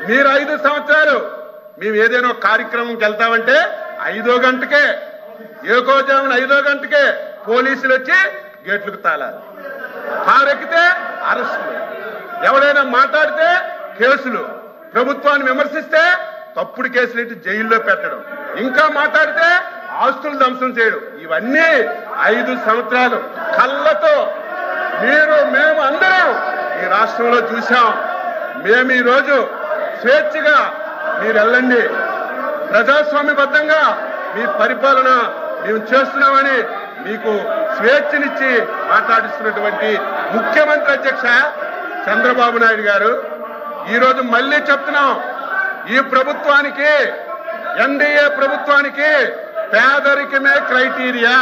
మీరు 5 సంవత్సరాలు మేము ఏదైనా కార్యక్రమంకి వెళ్తామంటే 5వ గంటకే ఏకోజామున 5వ గంటకే పోలీసులు వచ్చి గేట్లకు తాళాలి. కారెక్కితే అరెస్టులు, ఎవరైనా మాట్లాడితే కేసులు, ప్రభుత్వాన్ని విమర్శిస్తే తప్పుడు కేసులు ఇట్టి జైల్లో పెట్టడం, ఇంకా మాట్లాడితే ఆస్తులు ధ్వంసం చేయడం, ఇవన్నీ 5 సంవత్సరాలు కళ్ళతో మేము అందరం ఈ రాష్ట్రంలో చూశాం. మేము ఈరోజు స్వేచ్ఛగా మీరు వెళ్ళండి, ప్రజాస్వామ్యబద్ధంగా మీ పరిపాలన మేము చేస్తున్నామని మీకు స్వేచ్ఛనిచ్చి మాట్లాడిస్తున్నటువంటి ముఖ్యమంత్రి అధ్యక్ష చంద్రబాబు నాయుడు గారు ఈరోజు మళ్ళీ చెప్తున్నాం, ఈ ప్రభుత్వానికి ఎన్డీఏ ప్రభుత్వానికి పేదరికమే క్రైటీరియా.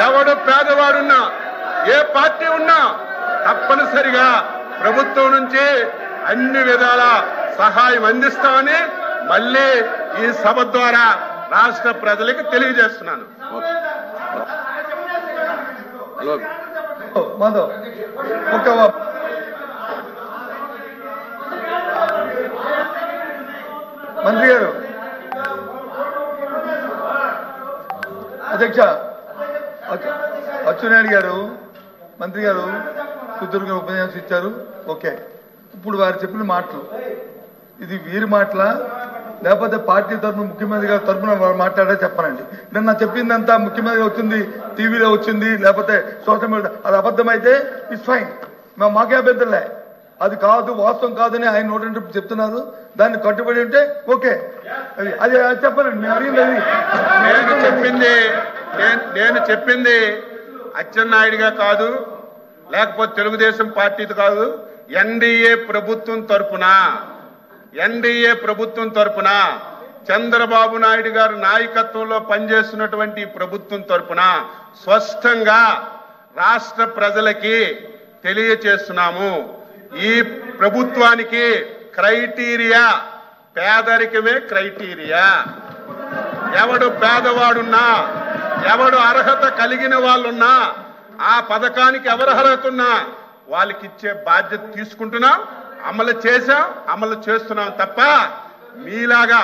ఎవడు పేదవాడున్నా ఏ పార్టీ ఉన్నా తప్పనిసరిగా ప్రభుత్వం నుంచి అన్ని విధాల సహాయం అందిస్తామని మళ్ళీ ఈ సభ ద్వారా రాష్ట్ర ప్రజలకు తెలియజేస్తున్నాను. మంత్రి గారు, అధ్యక్ష అచ్చెన్నాయుడు గారు, మంత్రి గారు సుదీర్ఘ ఉపన్యాసం ఇచ్చారు. ఓకే, ఇప్పుడు వారు చెప్పిన మాటలు ఇది వీరి మాటలా లేకపోతే పార్టీ తరఫున ముఖ్యమంత్రి గారి తరఫున మాట్లాడే చెప్పనండి. నిన్న చెప్పిందంతా ముఖ్యమంత్రి వచ్చింది, టీవీలో వచ్చింది, లేకపోతే సోషల్ మీడియా, అది అబద్ధమైతే ఇట్స్ ఫైన్, మాకే అభ్యంతరలే. అది కాదు, వాస్తవం కాదని ఆయన నోటి చెప్తున్నారు, దాన్ని కట్టుబడి ఉంటే ఓకే, అది చెప్పనండి. నేను అడిగింది నేను చెప్పింది అచ్చెన్నాయుడుగా కాదు, లేకపోతే తెలుగుదేశం పార్టీతో కాదు, ఎన్డీఏ ప్రభుత్వం తరపున చంద్రబాబు నాయుడు గారి నాయకత్వంలో పనిచేస్తున్నటువంటి ప్రభుత్వం తరపున స్పష్టంగా రాష్ట్ర ప్రజలకి తెలియచేస్తున్నాము. ఈ ప్రభుత్వానికి క్రైటీరియా పేదరికమే క్రైటీరియా. ఎవడు పేదవాడున్నా, ఎవడు అర్హత కలిగిన వాళ్ళున్నా, ఆ పథకానికి ఎవరు అర్హత ఉన్నా వాళ్ళకి ఇచ్చే బాధ్యత తీసుకుంటున్నాం, అమలు చేశాం, అమలు చేస్తున్నాం తప్ప మీలాగా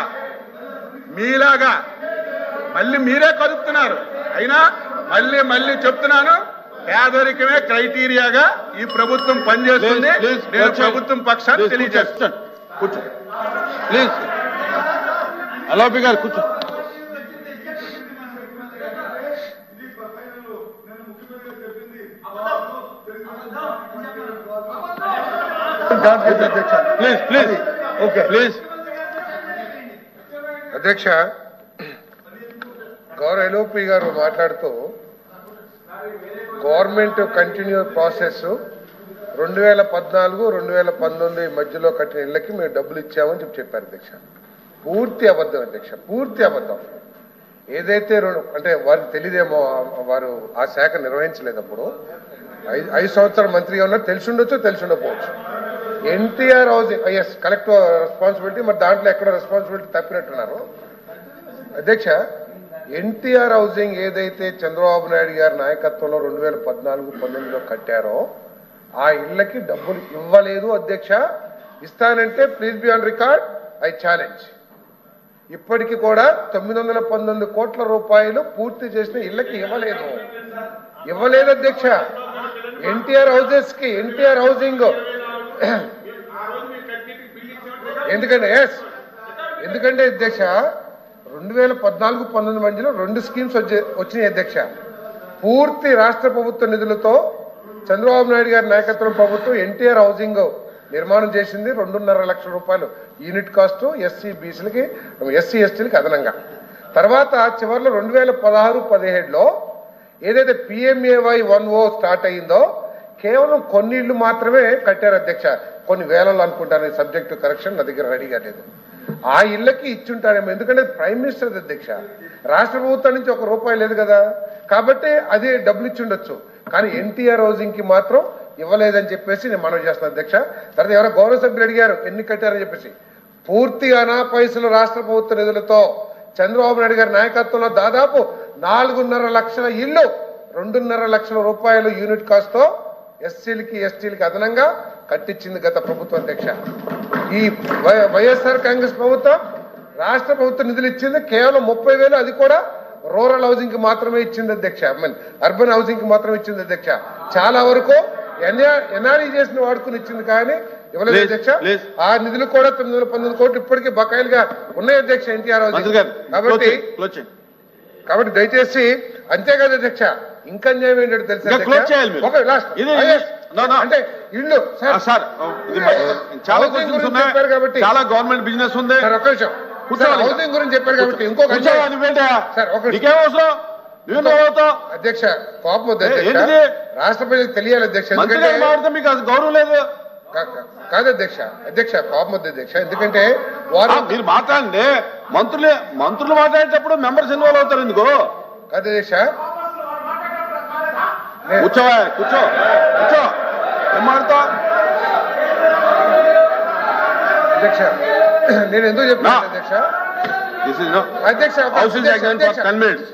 మళ్ళీ మీరే కదుపుతున్నారు. అయినా మళ్ళీ చెప్తున్నాను, పేదరికమే క్రైటీరియాగా ఈ ప్రభుత్వం పనిచేస్తుంది. నేను ప్రభుత్వం పక్షాన్ని తెలియజేస్తాను. కూర్చో ప్లీజ్, అలాపి గారు కూర్చో. అధ్యక్ష, గౌరవ ఎల్ఓపి గారు మాట్లాడుతూ గవర్నమెంట్ కంటిన్యూ ప్రాసెస్ 2014-2019 మధ్యలో కట్టిన ఇళ్లకి మేము డబ్బులు ఇచ్చామని చెప్పారు అధ్యక్ష. పూర్తి అబద్ధం అధ్యక్ష, పూర్తి అబద్ధం. ఏదైతే అంటే వారికి తెలియదేమో, వారు ఆ శాఖ నిర్వహించలేదప్పుడు. 5 సంవత్సరాల మంత్రిగా ఉన్నారు, తెలిసి ఉండకపోవచ్చు. NTR housing is collective responsibility, మరి దాంట్లో ఎక్కడ రెస్పాన్సిబిలిటీ తప్పినట్టున్నారు అధ్యక్ష. ఎన్టీఆర్ హౌసింగ్ ఏదైతే చంద్రబాబు నాయుడు గారి నాయకత్వంలో 2014-19లో కట్టారో ఆ ఇళ్లకి డబ్బులు ఇవ్వలేదు అధ్యక్ష. ఇస్తానంటే please be on record, I challenge. ఇప్పటికి కూడా 919 కోట్ల రూపాయలు పూర్తి చేసిన ఇళ్లకి ఇవ్వలేదు అధ్యక్ష. ఎన్టీఆర్ హౌసెస్ కి, ఎన్టీఆర్ హౌసింగ్ ఎందుకంటే అధ్యక్ష 2014-19 మధ్యలో 2 స్కీమ్స్ వచ్చినాయి అధ్యక్ష. పూర్తి రాష్ట్ర ప్రభుత్వ నిధులతో చంద్రబాబు నాయుడు గారి నాయకత్వం ప్రభుత్వం ఎన్టీఆర్ హౌసింగ్ నిర్మాణం చేసింది. 2.5 లక్షల రూపాయలు యూనిట్ కాస్ట్ ఎస్సీ ఎస్టీలకి అదనంగా. తర్వాత చివరిలో 2016-17లో ఏదైతే PMAY 1O స్టార్ట్ అయిందో కేవలం కొన్ని ఇళ్లు మాత్రమే కట్టారు అధ్యక్ష. కొన్ని వేలలో అనుకుంటాను, సబ్జెక్టు కరెక్షన్ నా దగ్గర రెడీగా లేదు. ఆ ఇళ్లకి ఇచ్చుంటారేమో, ఎందుకంటే ప్రైమ్ మినిస్టర్ అధ్యక్ష, రాష్ట్ర ప్రభుత్వం నుంచి ₹1 లేదు కదా, కాబట్టి అదే డబ్బులు ఇచ్చిండొచ్చు. కానీ ఎన్టీఆర్ హౌసింగ్ కి మాత్రం ఇవ్వలేదని చెప్పేసి నేను మనవి చేస్తాను అధ్యక్ష. తర్వాత ఎవరో గౌరవ సభ్యులు అడిగారు ఎన్ని కట్టారని చెప్పేసి. పూర్తిగా అనా పైసలు రాష్ట్ర ప్రభుత్వ నిధులతో చంద్రబాబు నాయుడు గారి నాయకత్వంలో దాదాపు 4.5 లక్షల ఇళ్లు 2.5 లక్షల రూపాయలు యూనిట్ కాస్ట్ తో ఎస్సీలకి ఎస్టీలకి అదనంగా కట్టించింది గత ప్రభుత్వం అధ్యక్ష. ఈ వైఎస్ఆర్ కాంగ్రెస్ ప్రభుత్వం రాష్ట్ర ప్రభుత్వం నిధులు ఇచ్చింది కేవలం 30,000, అది కూడా రూరల్ హౌసింగ్ కి మాత్రమే ఇచ్చింది అధ్యక్ష. అర్బన్ హౌసింగ్ కి మాత్రమే ఇచ్చింది అధ్యక్ష. చాలా వరకు ఎన్ఆర్ఈ చేసిన వాడుకుని ఇచ్చింది కానీ ఇవ్వలేదు అధ్యక్ష. ఆ నిధులు కూడా 919 కోట్లు ఇప్పటికీ బకాయిలుగా ఉన్నాయి అధ్యక్ష ఎన్టీఆర్ హౌసింగ్. కాబట్టి దయచేసి అంతేకాదు అధ్యక్ష, ఇంకా అన్యాయం ఏంటంటే తెలుసా అంటే ఇల్లు చెప్పారు కాబట్టి చాలా గవర్నమెంట్ బిజినెస్ ఉంది. ఒక నిమిషం హౌసింగ్ గురించి చెప్పారు కాబట్టి ఇంకొక అధ్యక్ష కోపం వద్దు అధ్యక్ష, రాష్ట్ర ప్రజలకు తెలియాలి అధ్యక్ష. మీకు గౌరవం లేదు కాదు అధ్యక్ష. అధ్యక్ష కోపం వద్దు అధ్యక్ష, ఎందుకంటే వారు మీరు మాట్లాడండి. మంత్రులు మాట్లాడేటప్పుడు మెంబర్స్ ఇన్వాల్వ్ అవుతారు ఎందుకు? కాదు అధ్యక్ష, కూర్చోవా కూర్చో కూర్చో ఏం మాట్లాడతావు అధ్యక్ష? నేను ఎందుకు చెప్తాను అధ్యక్ష? This is no. అధ్యక్ష House is adjourned for 10 minutes.